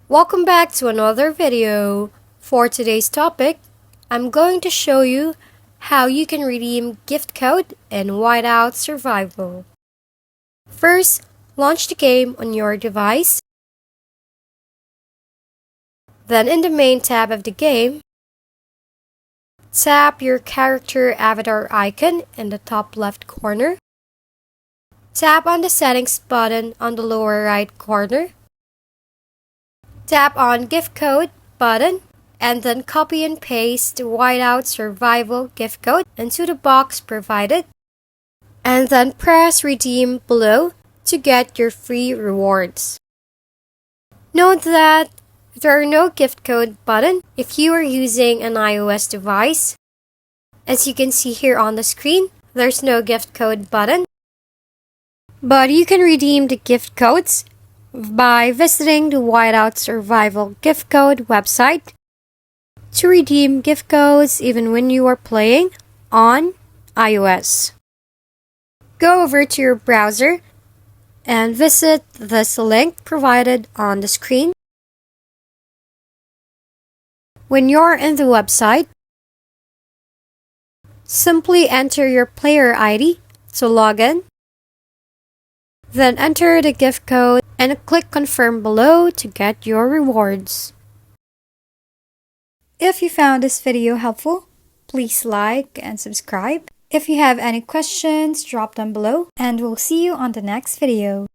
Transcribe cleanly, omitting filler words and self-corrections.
Welcome back to another video. For today's topic, I'm going to show you how you can redeem gift code in Whiteout Survival. First, launch the game on your device. Then in the main tab of the game, tap your character avatar icon in the top left corner. Tap on the settings button on the lower right corner. Tap on gift code button and then copy and paste the Whiteout Survival gift code into the box provided, and then press redeem below to get your free rewards. Note that there are no gift code button if you are using an iOS device. As you can see here on the screen, there's no gift code button. But you can redeem the gift codes by visiting the Whiteout Survival gift code website to redeem gift codes even when you are playing on iOS. Go over to your browser and visit this link provided on the screen. When you're in the website, simply enter your player ID to log in. Then enter the gift code and click confirm below to get your rewards. If you found this video helpful, please like and subscribe. If you have any questions, drop them below and we'll see you on the next video.